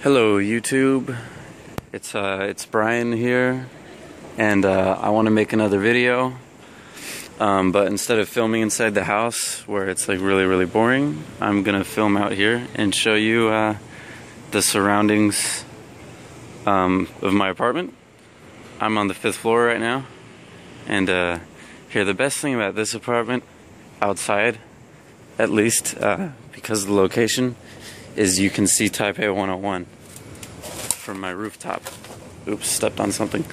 Hello YouTube, it's Brian here, and I want to make another video, but instead of filming inside the house where it's like really boring, I'm gonna film out here and show you the surroundings of my apartment. I'm on the 5th floor right now, and here, the best thing about this apartment, outside at least, because of the location, is you can see Taipei 101 from my rooftop. Oops, stepped on something.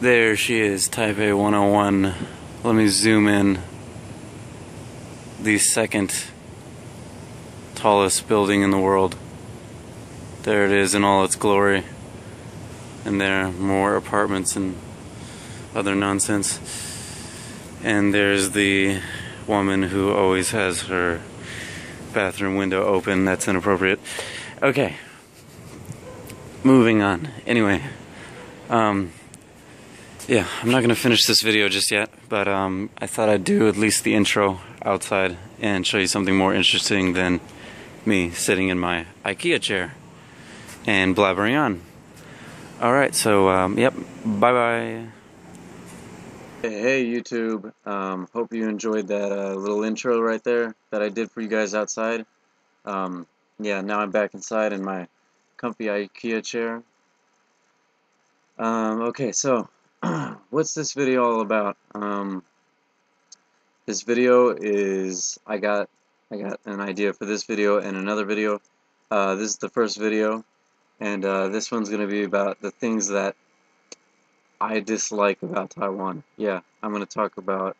There she is, Taipei 101. Let me zoom in. The second tallest building in the world. There it is in all its glory. And there are more apartments and other nonsense. And there's the woman who always has her bathroom window open. That's inappropriate. Okay. Moving on. Anyway, yeah, I'm not gonna finish this video just yet, but I thought I'd do at least the intro outside and show you something more interesting than me sitting in my IKEA chair and blabbering on. Alright, so, yep, bye-bye. Hey YouTube, hope you enjoyed that little intro right there that I did for you guys outside. Yeah, now I'm back inside in my comfy IKEA chair. Okay, so what's this video all about? This video is I got an idea for this video and another video. This is the first video, and this one's gonna be about the things that I dislike about Taiwan. Yeah, I'm gonna talk about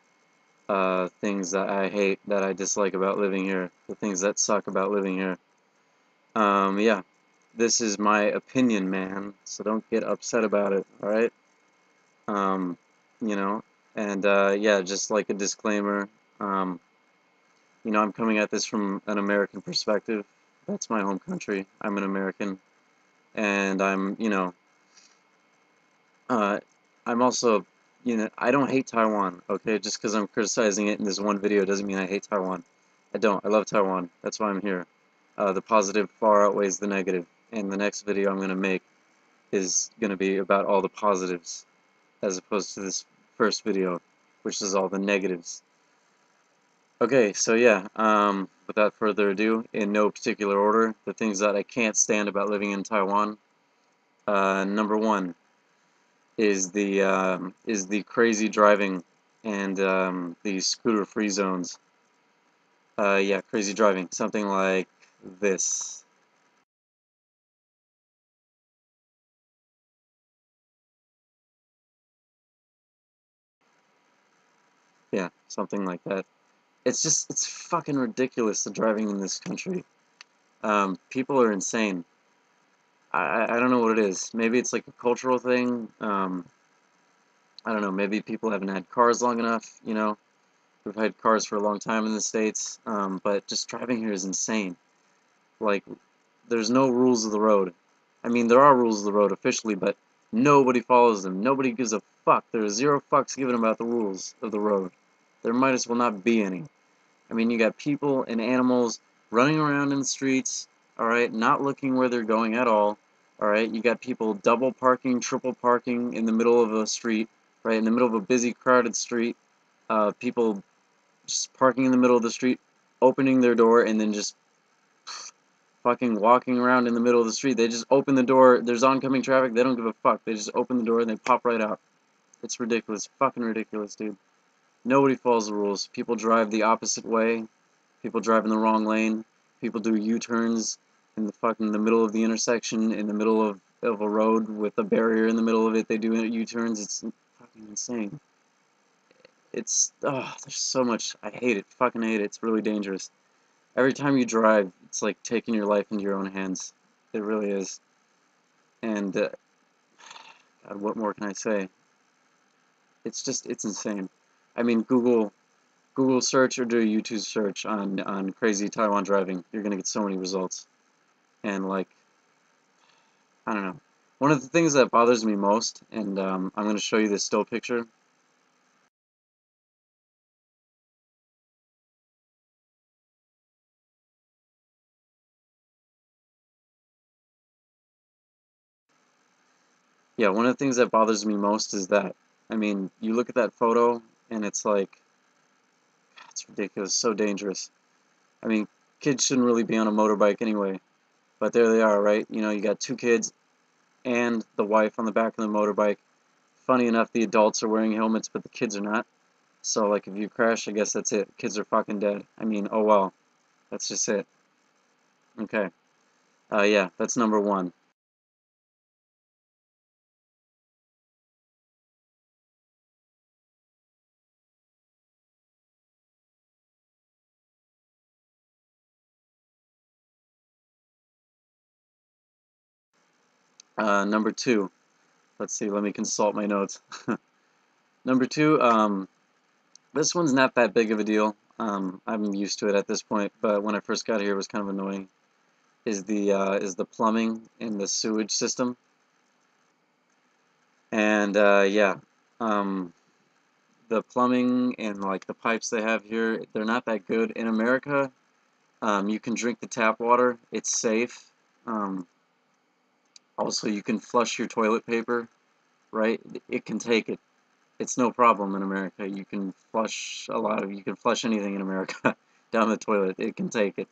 things that I hate, that I dislike about living here, the things that suck about living here. Yeah, this is my opinion, man, so don't get upset about it, alright? You know, and yeah, just like a disclaimer, I'm coming at this from an American perspective. That's my home country. I'm an American, and uh, I'm also, I don't hate Taiwan, okay? Just because I'm criticizing it in this one video doesn't mean I hate Taiwan. I don't. I love Taiwan. That's why I'm here. The positive far outweighs the negative, and the next video I'm going to make is going to be about all the positives, as opposed to this first video, which is all the negatives. Okay, so yeah, without further ado, in no particular order, the things that I can't stand about living in Taiwan. Number one is the crazy driving and the scooter-free zones. Yeah, crazy driving, something like this. Yeah, something like that. It's fucking ridiculous, the driving in this country. People are insane. I don't know what it is. Maybe it's like a cultural thing. I don't know, maybe people haven't had cars long enough, We've had cars for a long time in the States, but just driving here is insane. Like, there's no rules of the road. I mean, there are rules of the road officially, but nobody follows them. Nobody gives a fuck. There are zero fucks given about the rules of the road. There might as well not be any. I mean, you got people and animals running around in the streets, alright, not looking where they're going at all, alright, you got people double parking, triple parking in the middle of a street, right, in the middle of a busy, crowded street, people just parking in the middle of the street, opening their door, and then just fucking walking around in the middle of the street. They just open the door, there's oncoming traffic, they don't give a fuck, they just open the door and they pop right out. It's ridiculous, fucking ridiculous, dude. Nobody follows the rules. People drive the opposite way. People drive in the wrong lane. People do U-turns in the middle of the intersection, in the middle of a road with a barrier in the middle of it. They do U-turns. It's fucking insane. There's so much. I hate it. Fucking hate it. It's really dangerous. Every time you drive, it's like taking your life into your own hands. It really is. And, God, what more can I say? It's insane. I mean, Google search or do a YouTube search on crazy Taiwan driving. You're gonna get so many results. And like, I don't know. One of the things that bothers me most, and I'm gonna show you this still picture. Yeah, one of the things that bothers me most is that, I mean, you look at that photo and it's like, it's ridiculous, so dangerous. I mean, kids shouldn't really be on a motorbike anyway, but there they are, right? You know, you got two kids and the wife on the back of the motorbike. Funny enough, the adults are wearing helmets, but the kids are not. So, like, if you crash, I guess that's it. Kids are fucking dead. I mean, oh well. That's just it. Okay. Yeah, that's number one. Number two. Let's see, let me consult my notes. Number two, this one's not that big of a deal. I'm used to it at this point, but when I first got here, it was kind of annoying. Is the plumbing in the sewage system, and yeah, um, the plumbing and like the pipes they have here, they're not that good. In America, you can drink the tap water; it's safe. Um, Also, you can flush your toilet paper, right? It can take it. It's no problem in America. You can flush anything in America down the toilet. It can take it.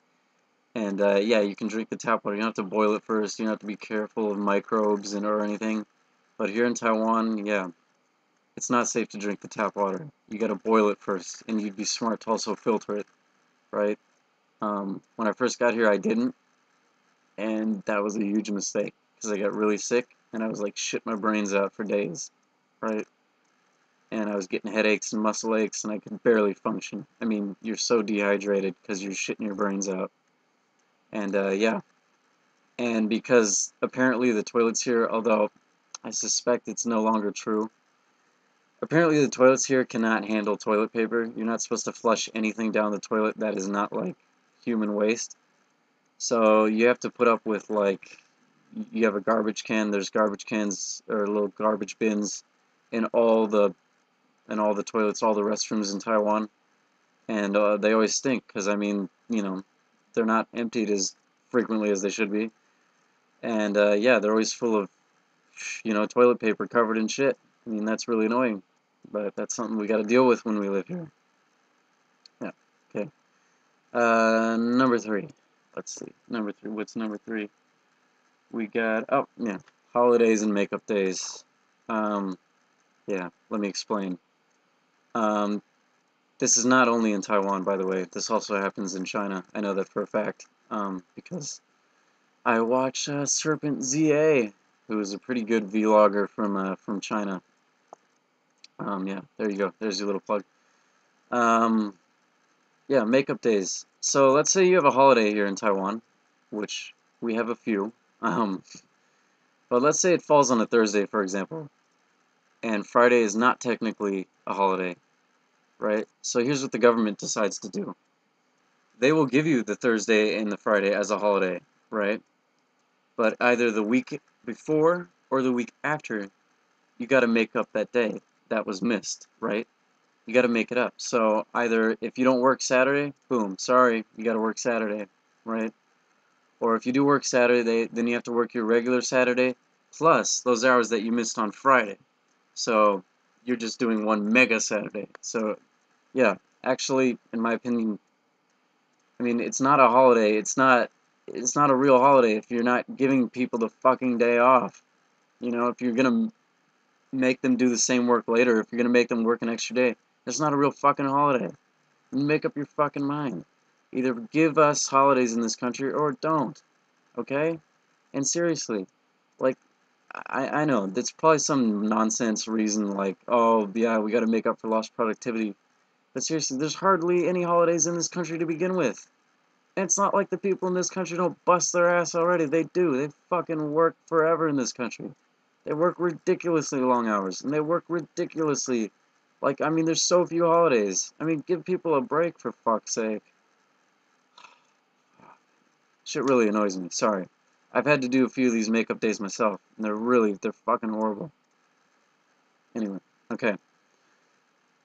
And yeah, you can drink the tap water. You don't have to boil it first. You don't have to be careful of microbes and or anything. But here in Taiwan, yeah, it's not safe to drink the tap water. You got to boil it first, and you'd be smart to also filter it, right? When I first got here, I didn't, and that was a huge mistake because I got really sick and I was like shit my brains out for days, right? And I was getting headaches and muscle aches and I could barely function. I mean, you're so dehydrated because you're shitting your brains out. And yeah, and because apparently the toilets here, although I suspect it's no longer true, apparently the toilets here cannot handle toilet paper. You're not supposed to flush anything down the toilet that is not like human waste. So you have to put up with like you have a garbage can. There's garbage cans or little garbage bins in all the toilets, all the restrooms in Taiwan, and they always stink because I mean, you know, they're not emptied as frequently as they should be, and yeah, they're always full of toilet paper covered in shit. I mean, that's really annoying, but that's something we got to deal with when we live here. Yeah. Okay. Number three. Let's see. Number three. What's number three? We got yeah, holidays and makeup days. Um, yeah. Let me explain. Um, this is not only in Taiwan, by the way. This also happens in China. I know that for a fact. Because I watch Serpent ZA, who is a pretty good vlogger from China. Yeah, there you go. There's your little plug. Um, yeah, makeup days. So let's say you have a holiday here in Taiwan, which we have a few. But let's say it falls on a Thursday, for example, and Friday is not technically a holiday, right? So here's what the government decides to do. They will give you the Thursday and the Friday as a holiday, right? But either the week before or the week after, you got to make up that day that was missed, right? You got to make it up. So either if you don't work Saturday, boom, sorry, you got to work Saturday, right? Or if you do work Saturday, then you have to work your regular Saturday plus those hours that you missed on Friday. So you're just doing one mega Saturday. So yeah, actually, in my opinion, I mean, it's not a holiday. It's not a real holiday if you're not giving people the fucking day off. You know, if you're gonna make them do the same work later, if you're gonna make them work an extra day, it's not a real fucking holiday. Make up your fucking mind. Either give us holidays in this country or don't. Okay? And seriously, like, I know, that's probably some nonsense reason like, oh, yeah, we gotta make up for lost productivity. But seriously, there's hardly any holidays in this country to begin with. And it's not like the people in this country don't bust their ass already. They do. They fucking work forever in this country. They work ridiculously long hours. And they work ridiculously. Like, I mean, there's so few holidays. I mean, give people a break for fuck's sake. Shit really annoys me. Sorry. I've had to do a few of these makeup days myself. And they're fucking horrible. Anyway, okay.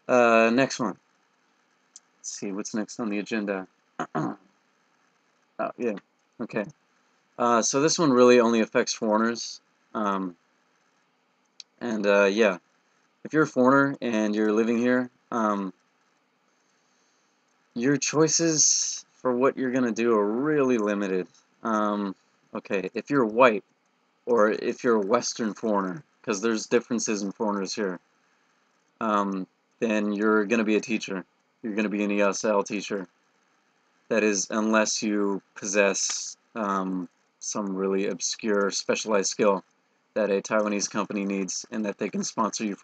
Next one. Let's see, what's next on the agenda? Oh, yeah. Okay. So this one really only affects foreigners. Um, And yeah, if you're a foreigner and you're living here, your choices for what you're gonna do are really limited. Okay, if you're white or if you're a Western foreigner, because there's differences in foreigners here, um, then you're gonna be a teacher. You're gonna be an ESL teacher. That is, unless you possess some really obscure specialized skill that a Taiwanese company needs and that they can sponsor you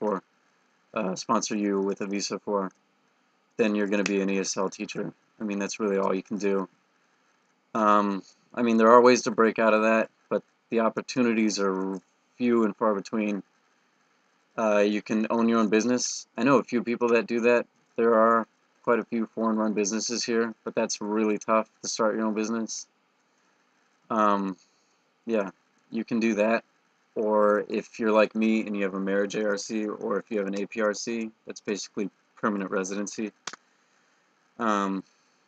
with a visa for, then you're going to be an ESL teacher. I mean, that's really all you can do. Um, I mean, there are ways to break out of that, but the opportunities are few and far between. You can own your own business. I know a few people that do that. There are quite a few foreign-run businesses here, but that's really tough to start your own business. Um, yeah, you can do that. Or if you're like me and you have a marriage ARC, or if you have an APRC, that's basically permanent residency, um,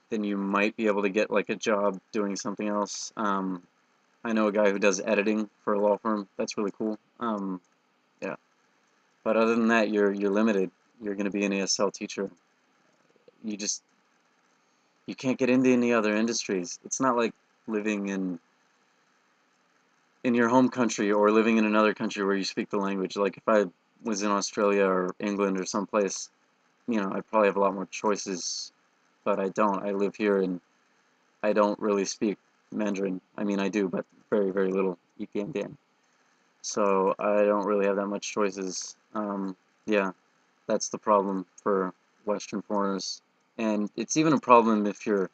then you might be able to get like a job doing something else. I know a guy who does editing for a law firm. That's really cool. Yeah, but other than that, you're limited. You're going to be an ASL teacher. You just you can't get into any other industries. It's not like living in your home country or living in another country where you speak the language. Like if I was in Australia or England or someplace, you know, I'd probably have a lot more choices, but I don't. I live here and I don't really speak Mandarin. I mean, I do, but very, very little. Yipian. So I don't really have that much choices. Yeah, that's the problem for Western foreigners, and it's even a problem if you're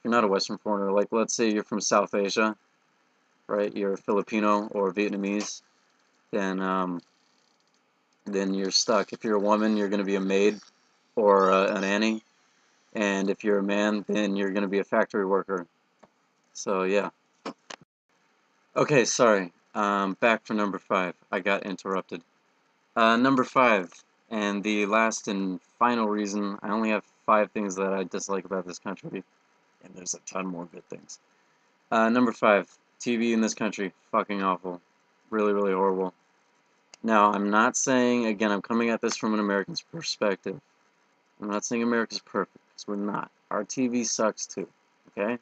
not a Western foreigner. Like, let's say you're from South Asia, right? You're Filipino or Vietnamese, then then you're stuck. If you're a woman, you're going to be a maid or a nanny, and if you're a man, then you're going to be a factory worker. So yeah. Okay, sorry. Back for number 5. I got interrupted. Number 5, and the last and final reason. I only have 5 things that I dislike about this country, and there's a ton more good things. Number 5, TV in this country, fucking awful. Really, really horrible. Now, I'm not saying, again, I'm coming at this from an American's perspective. I'm not saying America's perfect, because we're not. Our TV sucks too, okay?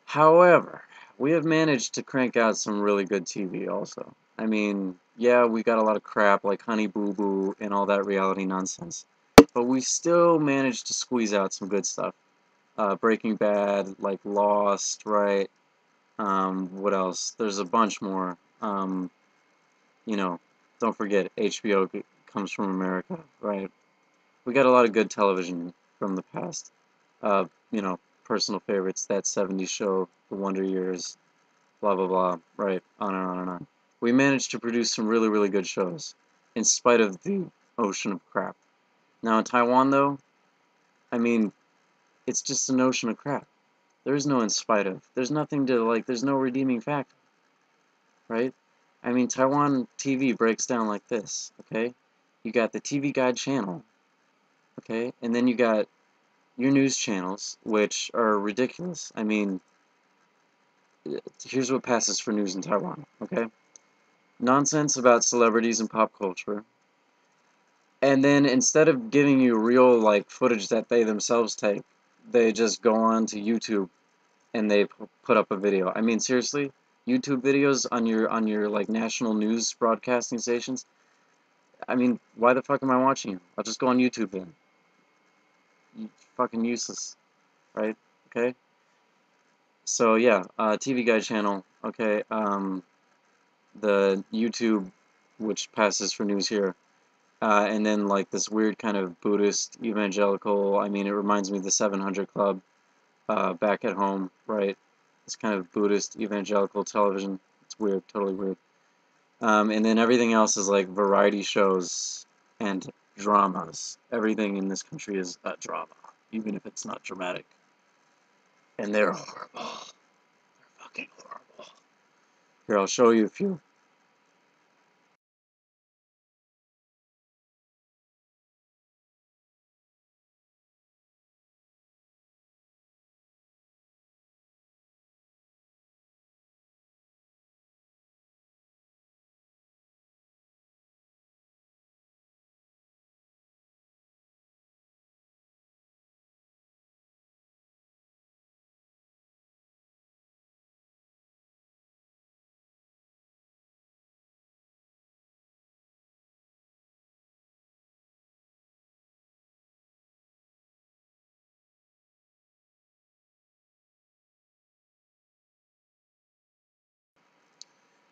However, we have managed to crank out some really good TV also. I mean, yeah, we got a lot of crap like Honey Boo Boo and all that reality nonsense. But we still managed to squeeze out some good stuff. Breaking Bad, like Lost, right? What else? There's a bunch more. You know, don't forget, HBO comes from America, right? We got a lot of good television from the past. You know, personal favorites, that 70s show, The Wonder Years, blah, blah, blah, right? On and on and on. We managed to produce some really, really good shows, in spite of the ocean of crap. Now in Taiwan, though, I mean, it's just an ocean of crap. There is no in spite of. There's nothing to, like, there's no redeeming factor, right? I mean, Taiwan TV breaks down like this, okay? You got the TV Guide channel, okay? And then you got your news channels, which are ridiculous. I mean, here's what passes for news in Taiwan, okay? Nonsense about celebrities and pop culture. And then instead of giving you real, like, footage that they themselves take, they just go on to YouTube and they put up a video. I mean, seriously? YouTube videos on your like national news broadcasting stations? I mean, why the fuck am I watching you? I'll just go on YouTube then. You fucking useless, right? Okay? So yeah, TV Guide channel, okay, the YouTube, which passes for news here, and then like this weird kind of Buddhist evangelical. I mean, it reminds me of the 700 Club back at home, right? This kind of Buddhist evangelical television. It's weird, totally weird. And then everything else is like variety shows and dramas. Everything in this country is a drama, even if it's not dramatic. And they're horrible. They're fucking horrible. Here, I'll show you a few.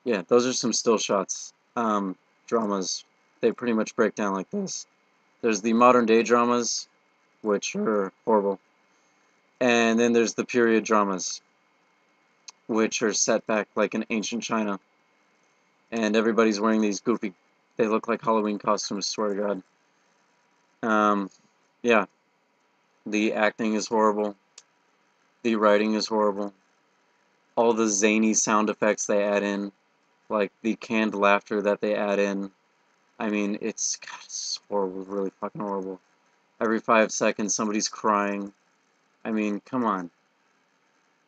Yeah, those are some still shots. Dramas, they pretty much break down like this. There's the modern day dramas, which are horrible. And then there's the period dramas, which are set back like in ancient China. And everybody's wearing these goofy, they look like Halloween costumes, swear to God. Yeah, the acting is horrible. The writing is horrible. All the zany sound effects they add in, like the canned laughter that they add in. I mean, God, it's horrible, really fucking horrible. Every 5 seconds, somebody's crying. I mean, come on.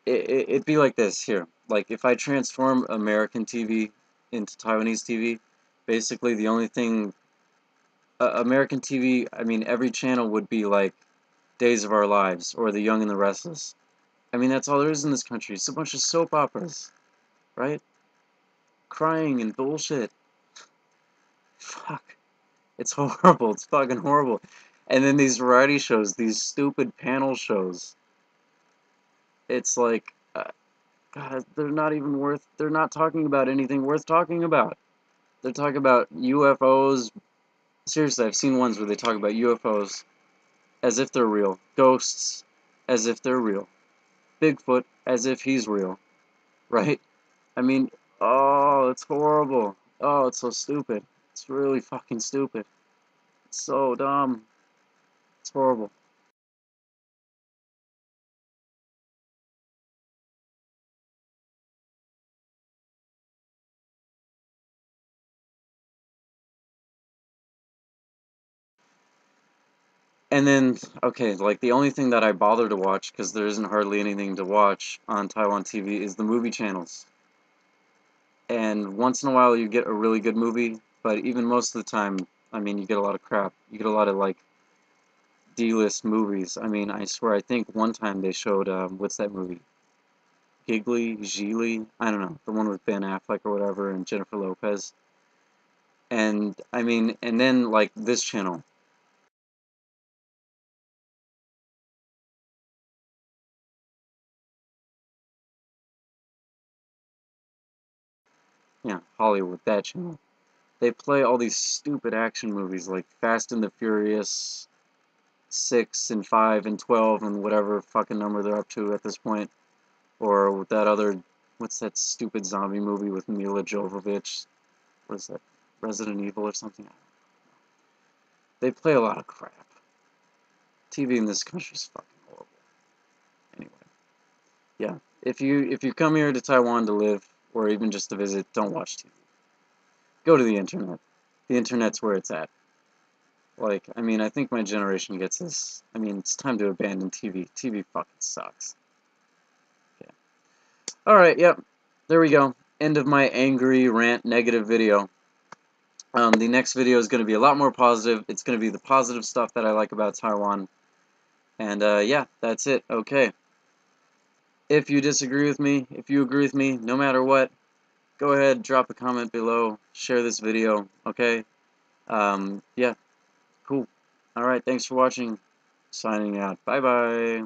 It'd be like this here. Like, if I transform American TV into Taiwanese TV, basically the only thing... American TV, I mean, every channel would be like Days of Our Lives or The Young and the Restless. I mean, that's all there is in this country. It's a bunch of soap operas, right? Crying and bullshit. Fuck. It's horrible. It's fucking horrible. And then these variety shows, these stupid panel shows. It's like, God, they're not talking about anything worth talking about. They're talking about UFOs. Seriously, I've seen ones where they talk about UFOs as if they're real. Ghosts as if they're real. Bigfoot as if he's real. Right? I mean, oh, it's horrible. Oh, it's so stupid. It's really fucking stupid. It's so dumb. It's horrible. And then, okay, like the only thing that I bother to watch, because there isn't hardly anything to watch on Taiwan TV, is the movie channels. And once in a while you get a really good movie, but even most of the time, I mean, you get a lot of crap. You get a lot of, like, D-list movies. I mean, I swear, I think one time they showed, what's that movie? Geely? I don't know. The one with Ben Affleck or whatever and Jennifer Lopez. And, I mean, and then, like, this channel. Yeah, Hollywood, that channel. They play all these stupid action movies like Fast and the Furious 6 and 5 and 12 and whatever fucking number they're up to at this point. Or with that other, what's that stupid zombie movie with Mila Jovovich? What is that? Resident Evil or something? They play a lot of crap. TV in this country is fucking horrible. Anyway, yeah. If you come here to Taiwan to live or even just to visit, don't watch TV. Go to the internet. The internet's where it's at. Like, I mean, I think my generation gets this. I mean, it's time to abandon TV. TV fucking sucks. Yeah. Alright, yep. There we go. End of my angry rant negative video. The next video is going to be a lot more positive. It's going to be the positive stuff that I like about Taiwan. And, yeah, that's it. Okay. If you disagree with me, if you agree with me, no matter what, go ahead, drop a comment below, share this video, okay? Yeah, cool. Alright, thanks for watching. Signing out. Bye-bye.